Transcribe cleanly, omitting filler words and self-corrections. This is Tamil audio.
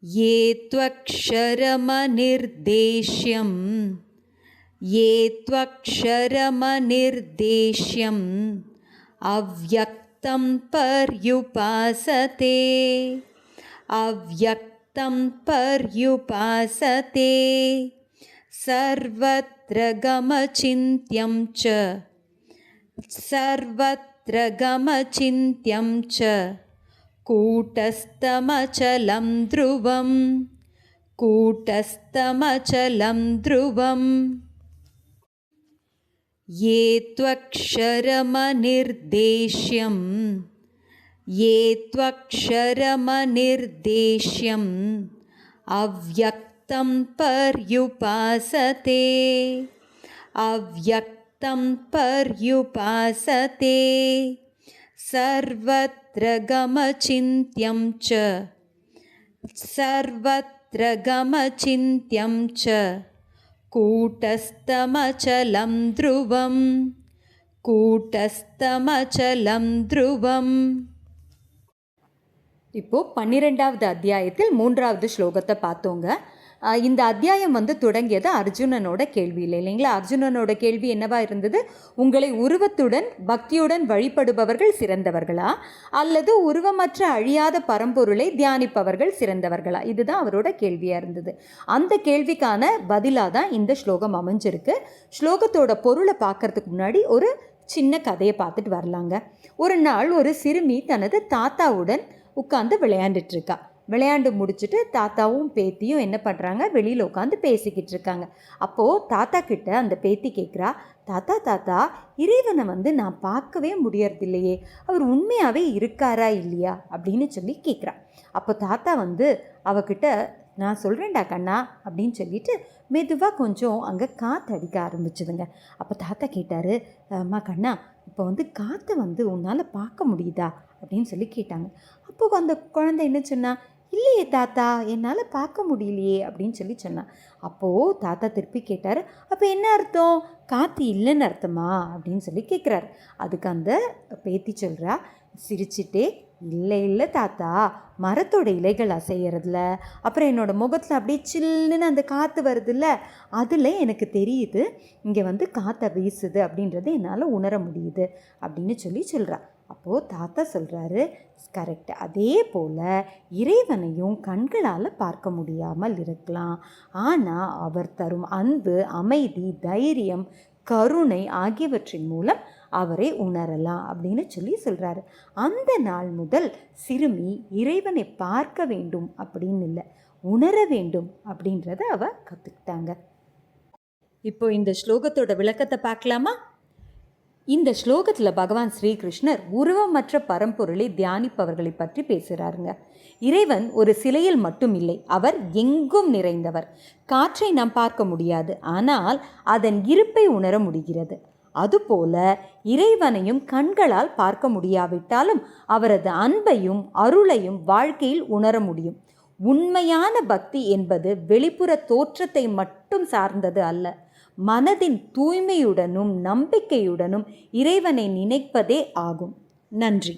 ये त्वक्षरमनिर्देश्यम् अव्यक्तं पर्युपासते सर्वत्र गमचिन्त्यं च कूटस्थमचलं ध्रुवम् ये त्वक्षरमनिर्देश्यम् अव्यक्तं पर्युपासते सर्वत्र गमचिन्त्यं च कूटस्थमचलं ध्रुवम्. இப்போ 12வது அத்தியாயத்தில் 3வது ஸ்லோகத்தை பார்த்தோங்க. இந்த அத்தியாயம் தொடங்கியது அர்ஜுனனோட கேள்வியில் இல்லைங்களா? அர்ஜுனனோட கேள்வி என்னவா இருந்தது? உங்களை உருவத்துடன் பக்தியுடன் வழிபடுபவர்கள் சிறந்தவர்களா, அல்லது உருவமற்ற அழியாத பரம்பொருளை தியானிப்பவர்கள் சிறந்தவர்களா? இதுதான் அவரோட கேள்வியாக இருந்தது. அந்த கேள்விக்கான பதிலாக தான் இந்த ஸ்லோகம் அமைஞ்சிருக்கு. ஸ்லோகத்தோட பொருளை பார்க்கறதுக்கு முன்னாடி ஒரு சின்ன கதையை பார்த்துட்டு வரலாங்க. ஒரு நாள் ஒரு சிறுமி தனது தாத்தாவுடன் உட்காந்து விளையாண்டுட்டுருக்கா. விளையாண்டு முடிச்சுட்டு தாத்தாவும் பேத்தியும் என்ன பண்ணுறாங்க, வெளியில் உட்காந்து பேசிக்கிட்டு இருக்காங்க. அப்போது தாத்தா கிட்ட அந்த பேத்தி கேட்குறா, தாத்தா இறைவனை நான் பார்க்கவே முடியறதில்லையே, அவர் உண்மையாகவே இருக்காரா இல்லையா அப்படின்னு சொல்லி கேட்குறா. அப்போ தாத்தா அவகிட்ட, நான் சொல்கிறேன்டா கண்ணா அப்படின்னு சொல்லிட்டு மெதுவாக கொஞ்சம் அங்கே காற்று அடிக்க ஆரம்பிச்சுதுங்க. அப்போ தாத்தா கேட்டார், அம்மா கண்ணா, இப்போ காற்றை உன்னால் பார்க்க முடியுதா அப்படின்னு சொல்லி கேட்டாங்க. அப்போ அந்த குழந்தை என்ன சொன்னா, இல்லையே தாத்தா, என்னால் பார்க்க முடியலையே அப்படின்னு சொல்லி சொன்னான். அப்போது தாத்தா திருப்பி கேட்டார், அப்போ என்ன அர்த்தம், காற்று இல்லைன்னு அர்த்தமா அப்படின்னு சொல்லி கேட்குறாரு. அதுக்கு அந்த பேத்தி சொல்கிறா சிரிச்சிட்டே, இல்லை தாத்தா, மரத்தோட இலைகள் அசைகிறதுல, அப்புறம் என்னோடய முகத்தில் அப்படியே சில்லுன்னு அந்த காற்று வருதுல்ல, அதில் எனக்கு தெரியுது இங்கே காற்றை வீசுது அப்படின்றது என்னால் உணர முடியுது அப்படின்னு சொல்கிறா. அப்போது தாத்தா சொல்கிறாரு, கரெக்ட், அதே போல் இறைவனையும் கண்களால் பார்க்க முடியாமல் இருக்கலாம், ஆனால் அவர் தரும் அன்பு, அமைதி, தைரியம், கருணை ஆகியவற்றின் மூலம் அவரை உணரலாம் அப்படின்னு சொல்கிறாரு. அந்த நாள் முதல் சிறுமி இறைவனை பார்க்க வேண்டும் அப்படின்னு இல்லை, உணர வேண்டும் அப்படின்றத அவ கற்றுக்கிட்டாங்க. இப்போ இந்த ஸ்லோகத்தோட விளக்கத்தை பார்க்கலாமா? இந்த ஸ்லோகத்தில் பகவான் ஸ்ரீகிருஷ்ணர் உருவமற்ற பரம்பொருளை தியானிப்பவர்களை பற்றி பேசுகிறாருங்க. இறைவன் ஒரு சிலையில் மட்டும் இல்லை, அவர் எங்கும் நிறைந்தவர். காற்றை நாம் பார்க்க முடியாது, ஆனால் அதன் இருப்பை உணர முடிகிறது. அதுபோல இறைவனையும் கண்களால் பார்க்க முடியாவிட்டாலும் அவரது அன்பையும் அருளையும் வாழ்க்கையில் உணர முடியும். உண்மையான பக்தி என்பது வெளிப்புற தோற்றத்தை மட்டும் சார்ந்தது அல்ல, மனதின் தூய்மையுடனும் நம்பிக்கையுடனும் இறைவனை நினைப்பதே ஆகும். நன்றி.